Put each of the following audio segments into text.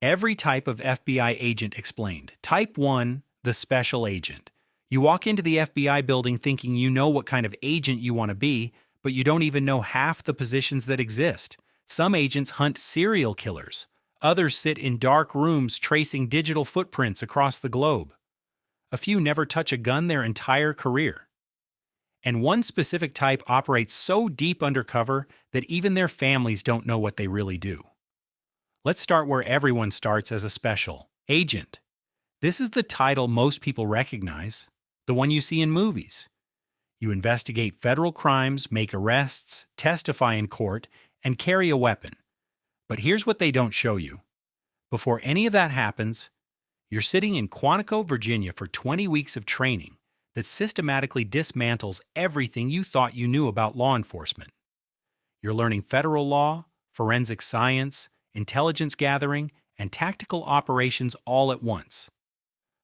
Every type of FBI agent explained. Type 1, the special agent. You walk into the FBI building thinking you know what kind of agent you want to be, but you don't even know half the positions that exist. Some agents hunt serial killers. Others sit in dark rooms tracing digital footprints across the globe. A few never touch a gun their entire career. And one specific type operates so deep undercover that even their families don't know what they really do. Let's start where everyone starts as a special agent. This is the title most people recognize, the one you see in movies. You investigate federal crimes, make arrests, testify in court, and carry a weapon. But here's what they don't show you. Before any of that happens, you're sitting in Quantico, Virginia for 20 weeks of training that systematically dismantles everything you thought you knew about law enforcement. You're learning federal law, forensic science, intelligence gathering, and tactical operations all at once.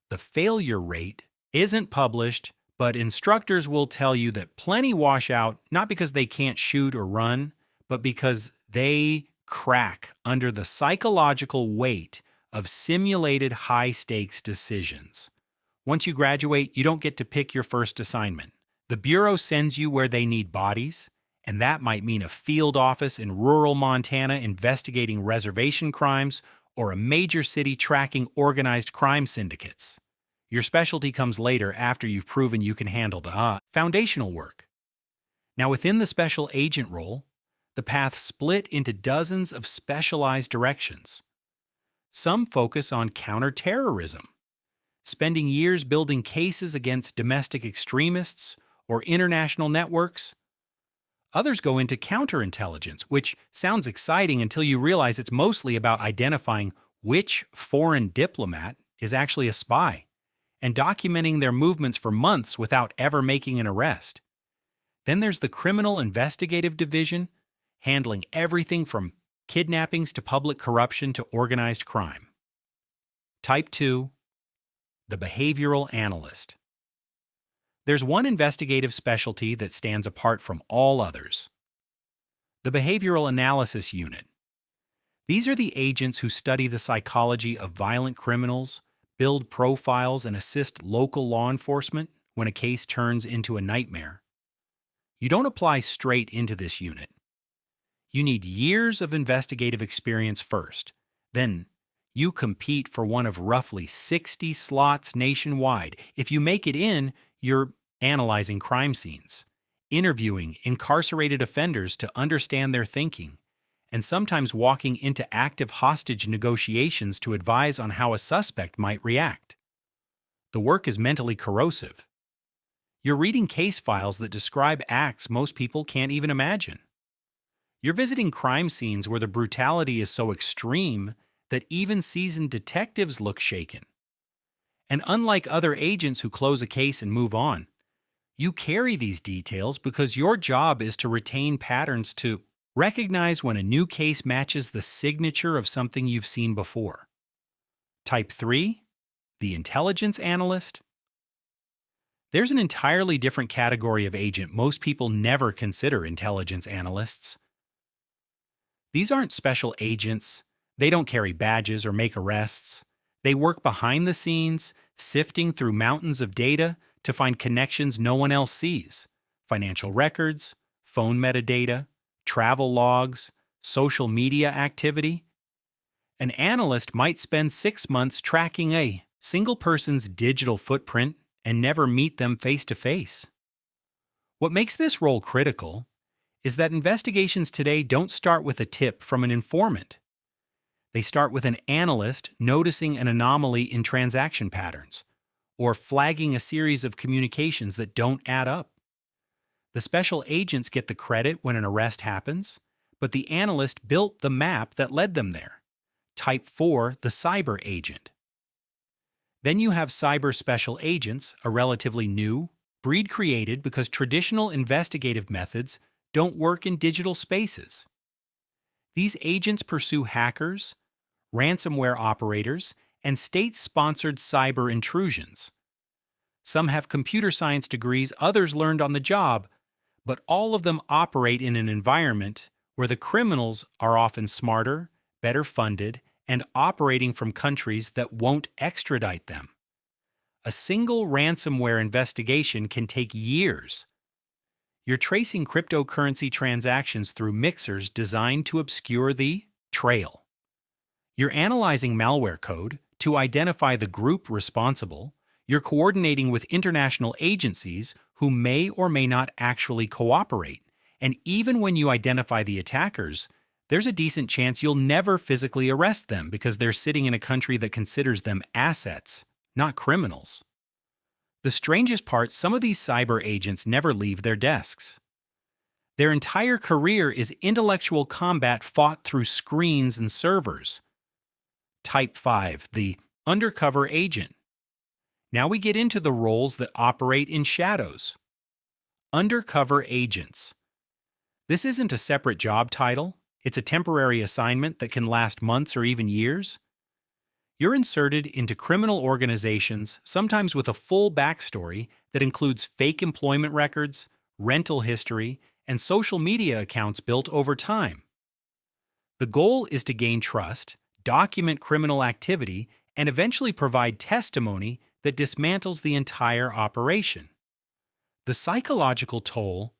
The failure rate isn't published, but instructors will tell you that plenty wash out not because they can't shoot or run, but because they crack under the psychological weight of simulated high-stakes decisions. Once you graduate, you don't get to pick your first assignment. The Bureau sends you where they need bodies, and that might mean a field office in rural Montana investigating reservation crimes or a major city tracking organized crime syndicates. Your specialty comes later after you've proven you can handle the foundational work. Now, within the special agent role, the path split into dozens of specialized directions. Some focus on counterterrorism, spending years building cases against domestic extremists or international networks. Others go into counterintelligence, which sounds exciting until you realize it's mostly about identifying which foreign diplomat is actually a spy and documenting their movements for months without ever making an arrest. Then there's the Criminal Investigative Division, handling everything from kidnappings to public corruption to organized crime. Type 2, the Behavioral Analyst. There's one investigative specialty that stands apart from all others: the Behavioral Analysis Unit. These are the agents who study the psychology of violent criminals, build profiles, and assist local law enforcement when a case turns into a nightmare. You don't apply straight into this unit. You need years of investigative experience first. Then, you compete for one of roughly 60 slots nationwide. If you make it in, you're analyzing crime scenes, interviewing incarcerated offenders to understand their thinking, and sometimes walking into active hostage negotiations to advise on how a suspect might react. The work is mentally corrosive. You're reading case files that describe acts most people can't even imagine. You're visiting crime scenes where the brutality is so extreme that even seasoned detectives look shaken. And unlike other agents who close a case and move on, you carry these details because your job is to retain patterns, to recognize when a new case matches the signature of something you've seen before. Type 3, the Intelligence Analyst. There's an entirely different category of agent most people never consider intelligence analysts. These aren't special agents. They don't carry badges or make arrests. They work behind the scenes, sifting through mountains of data to find connections no one else sees: financial records, phone metadata, travel logs, social media activity. An analyst might spend 6 months tracking a single person's digital footprint and never meet them face to face. What makes this role critical is that investigations today don't start with a tip from an informant. They start with an analyst noticing an anomaly in transaction patterns, or flagging a series of communications that don't add up. The special agents get the credit when an arrest happens, but the analyst built the map that led them there. Type 4, the cyber agent. Then you have cyber special agents, a relatively new breed created because traditional investigative methods don't work in digital spaces. These agents pursue hackers, ransomware operators, and state-sponsored cyber intrusions. Some have computer science degrees, others learned on the job, but all of them operate in an environment where the criminals are often smarter, better funded, and operating from countries that won't extradite them. A single ransomware investigation can take years. You're tracing cryptocurrency transactions through mixers designed to obscure the trail. You're analyzing malware code to identify the group responsible. You're coordinating with international agencies who may or may not actually cooperate. And even when you identify the attackers, there's a decent chance you'll never physically arrest them because they're sitting in a country that considers them assets, not criminals. The strangest part, some of these cyber agents never leave their desks. Their entire career is intellectual combat fought through screens and servers. Type 5, the undercover agent. Now we get into the roles that operate in shadows. Undercover agents. This isn't a separate job title. It's a temporary assignment that can last months or even years. You're inserted into criminal organizations, sometimes with a full backstory that includes fake employment records, rental history, and social media accounts built over time. The goal is to gain trust, document criminal activity, and eventually provide testimony that dismantles the entire operation. The psychological toll